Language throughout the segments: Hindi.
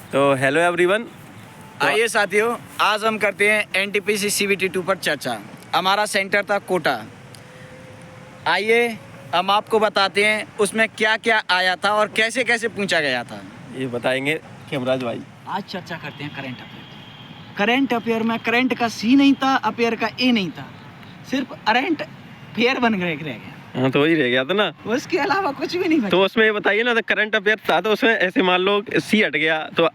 तो हेलो एवरीवन। आइए साथियों, आज हम करते हैं एनटीपीसी सीबीटी 2 पर चर्चा। हमारा सेंटर था कोटा। आइए हम आपको बताते हैं उसमें क्या क्या आया था और कैसे कैसे पूछा गया था, ये बताएंगे खेमराज भाई। आज चर्चा करते हैं करंट अफेयर। करंट अफेयर में करंट का सी नहीं था, अफेयर का ए नहीं था, सिर्फ करंट अफेयर बन गए रह गया। हाँ तो वही रह गया था ना, उसके अलावा कुछ भी नहीं बचा। तो उसमें ये बताइए ना, तो करंट अफेयर था तो उसमें ऐसे मान लो सी हट गया तो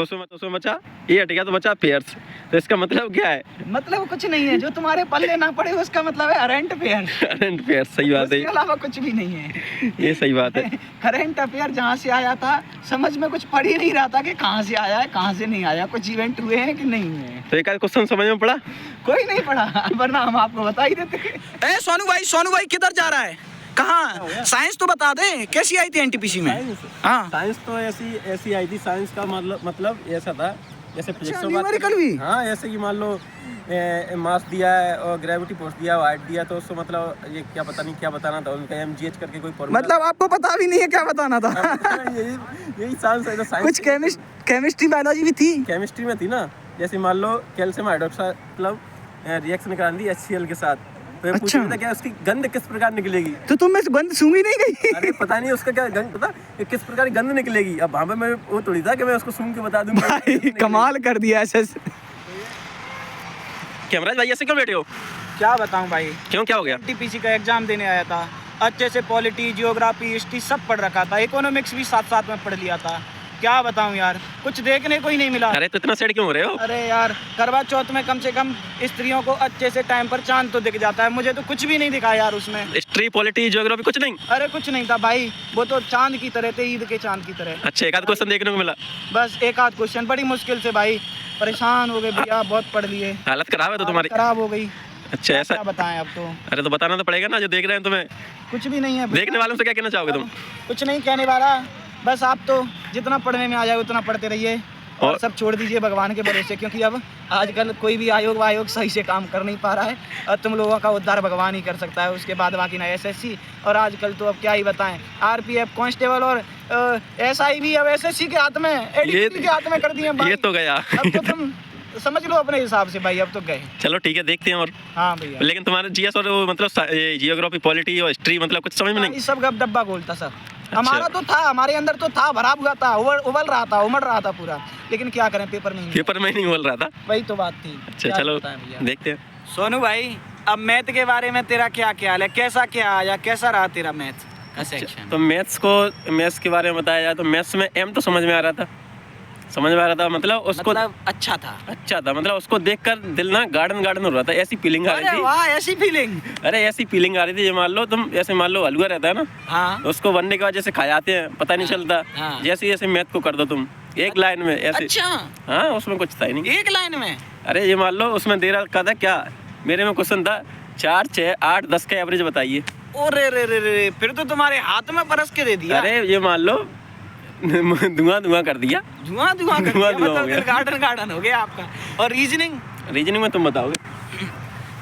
उसमें बचा ए, हट गया तो बचा अफेयर्स। तो इसका मतलब क्या है? मतलब कुछ नहीं है, जो तुम्हारे पल्ले ना पड़े उसका मतलब है करंट अफेयर। करंट अफेयर, सही बात है, उसके अलावा कुछ भी नहीं है। ये सही बात है। करंट अफेयर जहाँ से आया था समझ में कुछ पड़ ही नहीं रहा था कि कहाँ से आया है कहाँ से नहीं आया, कुछ इवेंट हुए हैं कि नहीं हुए हैं। तो एक आध क्वेश्चन समझ में पड़ा? कोई नहीं पड़ा, वरना हम आपको बता ही देते। ए सोनू भाई किधर जा रहा है? कहाँ? साइंस तो बता दे, कैसी आई थी एनटीपीसी में? हाँ, साइंस तो ऐसी आई थी। साइंस का मतलब ऐसा था जैसे फिजिक्स न्यूमेरिकल भी। हाँ, ऐसे कि मान लो मास दिया है और ग्रेविटी फोर्स दिया, हाइट दिया, तो उसको मतलब ये क्या बताना था उनका, एमजीएच करके कोई फॉर्मूला। मतलब आपको पता भी नहीं है क्या बताना था? यही साइंस है। तो साइंस कुछ केमिस्ट्री बायोलॉजी भी थी। केमिस्ट्री में थी ना, जैसे मान लो कैल्शियम हाइड्रोक्साइड मतलब रिएक्शन करानी थी HCl के साथ, तो ये पूछा था क्या उसकी गंध किस प्रकार निकलेगी। तो तुम में गंध सूंघी नहीं गई? अरे पता नहीं उसका क्या गंध, पता कि किस प्रकार की गंध निकलेगी। अब वहाँ पे मैं वो थोड़ी था कि मैं उसको सूंघ के बता दूंगा। भाई कमाल कर दिया ऐसे। कैमराज भाई ऐसे क्यों बैठे हो? क्या बताऊं भाई, क्यों, क्या हो गया? एनटीपीसी का एग्जाम देने आया था, अच्छे से पॉलिटी, जियोग्राफी, हिस्ट्री सब पढ़ रखा था, इकोनॉमिक्स भी साथ साथ में पढ़ लिया था। क्या बताऊं यार, कुछ देखने को ही नहीं मिला। अरे तो इतना सैड क्यों हो रहे हो? अरे यार, करवा चौथ में कम से कम स्त्रियों को अच्छे से टाइम पर चांद तो दिख जाता है, मुझे तो कुछ भी नहीं दिखा यार उसमें। हिस्ट्री, पॉलिटी, ज्योग्राफी कुछ नहीं? अरे कुछ नहीं था भाई, वो तो चांद की तरह थे, ईद के चांद की तरह। अच्छा, एक आध क्वेश्चन देखने को मिला? बस एक आध क्वेश्चन, बड़ी मुश्किल से भाई, परेशान हो गए भैया, बहुत पढ़ लिए, हालत खराब है तो तुम्हारी? खराब हो गई। अच्छा ऐसा? क्या बताएं अब तो। अरे तो बताना तो पड़ेगा ना, जो देख रहे हैं तुम्हें। कुछ भी नहीं है देखने वालों से क्या कहना चाहोगे तुम? कुछ नहीं कहने वाला, बस आप तो जितना पढ़ने में आ जाए उतना पढ़ते रहिए और सब छोड़ दीजिए भगवान के भरोसे, क्योंकि अब आजकल कोई भी आयोग सही से काम कर नहीं पा रहा है और तुम लोगों का उद्धार भगवान ही कर सकता है। उसके बाद बाकी ना SSC, और आजकल तो अब क्या ही बताएं, RPF कांस्टेबल और SI भी अब SSC के हाथ में, ADP के हाथ में कर दिए। ये तो गया। अब तो तुम समझ लो अपने हिसाब से भाई, अब तो गए। चलो ठीक है, देखते हैं। और हाँ भैया, लेकिन तुम्हारे GS और वो मतलब जियोग्राफी, पॉलिटी और हिस्ट्री मतलब कुछ समझ में नहीं? सब गप डब्बा बोलता सब। हमारा तो था, हमारे अंदर तो था, भरा हुआ था, उबल रहा था, उमड़ रहा था पूरा, लेकिन क्या करें, पेपर में नहीं बोल रहा था। वही तो बात थी। अच्छा चलो देखते हैं। सोनू भाई, अब मैथ के बारे में तेरा क्या ख्याल है, कैसा क्या आया, कैसा रहा तेरा मैथ का सेक्शन? तो मैथ्स के बारे में बताया जाए तो मैथ्स में M तो समझ में आ रहा था, मतलब उसको अच्छा था मतलब उसको देखकर दिल ना गार्डन हो रहा था, ऐसी फीलिंग आ रही थी। वाह, ऐसी फीलिंग? अरे ऐसी फीलिंग आ रही थी, ये मान लो तुम, ऐसे मान लो हलवा रहता है ना, हाँ, उसको बनने के बाद जैसे खा जाते हैं, पता नहीं चलता, जैसे मैथ को कर दो तुम एक लाइन में ऐसे। अच्छा हाँ, उसमें कुछ था ही नहीं, एक लाइन में। अरे ये मान लो उसमें दे रखा था क्या, मेरे में क्वेश्चन था 4, 6, 8, 10 का एवरेज बताइए। रे, फिर तो तुम्हारे हाथ में परस के दे दिया। अरे ये मान लो धुआं कर दिया, धुआं कर दिया, हो मतलब गया। गार्डन हो गया आपका। और रीजनिंग में तुम बताओगे?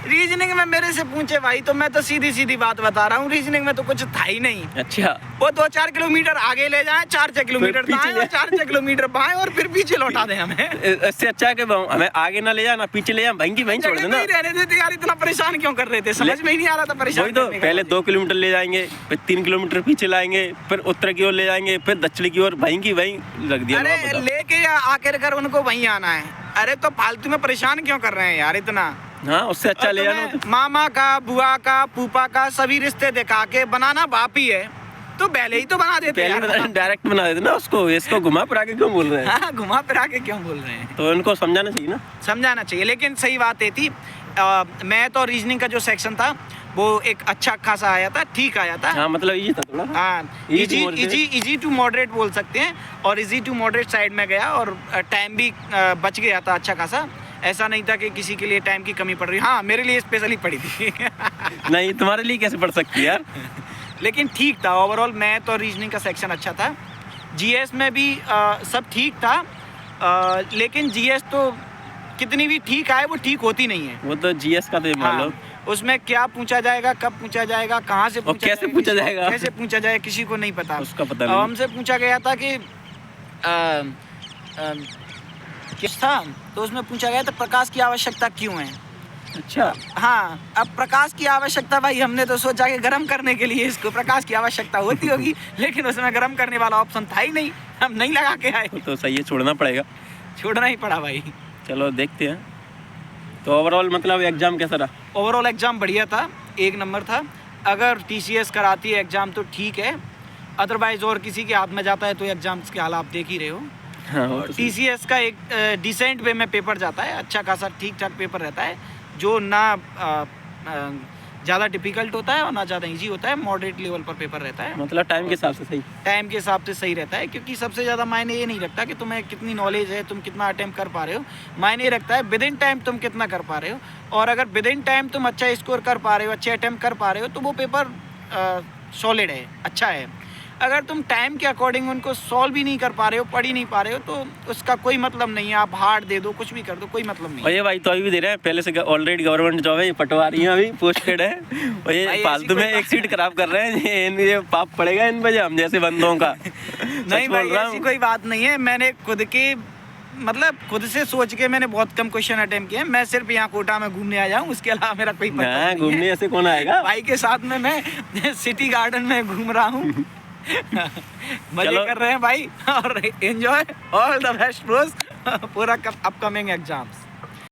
रीजनिंग में मेरे से पूछे भाई तो मैं तो सीधी बात बता रहा हूँ, रीजनिंग में तो कुछ था ही नहीं। अच्छा, वो 2-4 किलोमीटर आगे ले जाए, 4-6 किलोमीटर दाएं और 4-6 किलोमीटर बाएं, और फिर पीछे लौटा दे हमें। इससे अच्छा है कि हमें आगे ना ले जाए ना पीछे ले जाए, वहीं छोड़ देना। रहने देते यार, इतना परेशान क्यों कर रहे थे, समझ में ही नहीं आ रहा था परेशान। वही तो, पहले 2 किलोमीटर ले जाएंगे, फिर 3 किलोमीटर पीछे लाएंगे, फिर उत्तर की ओर ले जाएंगे, फिर दक्षिण की ओर, वहीं रख दिया। अरे लेके आकर कर उनको वहीं आना है। अरे तो फालतू में परेशान क्यों कर रहे हैं यार इतना? हाँ, उससे अच्छा ले जाना। मामा का, बुआ का, फूफा का सभी रिश्ते दिखा के बनाना बाप ही है, तो पहले ही तो बना देते हैं, डायरेक्ट बना देते ना उसको। इसको घुमा फिरा के क्यों बोल रहे हैं? हाँ, घुमा फिरा के क्यों बोल रहे हैं? तो इनको समझाना चाहिए ना। समझाना चाहिए, लेकिन सही बात ये थी, मैथ और रीजनिंग का जो सेक्शन था वो एक अच्छा खासा आया था, ठीक आया था। हाँ, मतलब इजी था थोड़ा। हाँ, इजी टू मॉडरेट बोल सकते हैं, और इजी टू मॉडरेट साइड में गया, और टाइम भी बच गया था अच्छा खासा। ऐसा नहीं था कि किसी के लिए टाइम की कमी पड़ रही। हाँ, मेरे लिए स्पेशली पड़ी थी। नहीं, तुम्हारे लिए कैसे पड़ सकती है यार? लेकिन ठीक था, ओवरऑल मैथ और रीजनिंग का सेक्शन अच्छा था। GS में भी सब ठीक था, लेकिन GS तो कितनी भी ठीक आए वो ठीक होती नहीं है। वो तो GS का तो मान लो, उसमें क्या पूछा जाएगा, कब पूछा जाएगा, कहाँ से पूछा कैसे पूछा जाएगा किसी को नहीं पता। उसका पता नहीं। हमसे पूछा गया था कि क्या था, तो उसमें पूछा गया था प्रकाश की आवश्यकता क्यों है। अच्छा, हाँ, अब प्रकाश की आवश्यकता भाई हमने तो सोचा कि गर्म करने के लिए इसको प्रकाश की आवश्यकता होती होगी, लेकिन उसमें गर्म करने वाला ऑप्शन था ही नहीं, हम नहीं लगा के आए, तो सही है, छोड़ना पड़ेगा। छोड़ना ही पड़ा भाई। चलो देखते हैं। तो ओवरऑल मतलब एग्जाम कैसा रहा? ओवरऑल एग्ज़ाम बढ़िया था, 1 नंबर था। अगर TCS कराती है एग्ज़ाम तो ठीक है, अदरवाइज़ और किसी के हाथ में जाता है तो एग्ज़ाम्स के हाल आप देख ही रहे हो। हाँ, वो तो सही। TCS का एक डिसेंट वे में पेपर जाता है, अच्छा खासा ठीक ठाक पेपर रहता है, जो ना ज़्यादा डिफ़िकल्ट होता है और ना ज़्यादा इजी होता है, मॉडरेट लेवल पर पेपर रहता है। मतलब टाइम के हिसाब से सही। टाइम के हिसाब से सही रहता है, क्योंकि सबसे ज़्यादा मायने ये नहीं रखता कि तुम्हें कितनी नॉलेज है, तुम कितना अटेम्प्ट कर पा रहे हो, मायने रखता है विद इन टाइम तुम कितना कर पा रहे हो। और अगर विद इन टाइम तुम अच्छा स्कोर कर पा रहे हो, अच्छे अटेम्प्ट कर पा रहे हो, तो वो पेपर सॉलिड है, अच्छा है। अगर तुम टाइम के अकॉर्डिंग उनको सॉल्व भी नहीं कर पा रहे हो, पढ़ ही नहीं पा रहे हो, तो उसका कोई मतलब नहीं है। आप हार्ड दे दो, कुछ भी कर दो, कोई मतलब नहीं और ये भाई तो अभी भी दे रहे हैं, पहले से ऑलरेडी गवर्नमेंट जॉब है, ये पटवारी हैं, अभी पोस्टेड है, और ये भाई फालतू में एक सीट खराब कर रहे हैं। ये पाप पड़ेगा इन पे हम जैसे बंदों का। नहीं भाई, ऐसी कोई बात नहीं है। मैंने खुद की मतलब खुद से सोच के मैंने बहुत कम क्वेश्चन अटेम्प्ट किए। मैं सिर्फ यहाँ कोटा में घूमने आया हूँ, उसके अलावा मेरा कोई पर्पस नहीं है। घूमने ऐसे कौन आएगा? भाई के साथ में मैं सिटी गार्डन में घूम रहा हूँ। मजे कर रहे हैं भाई, और enjoy all the best Bros for upcoming exams.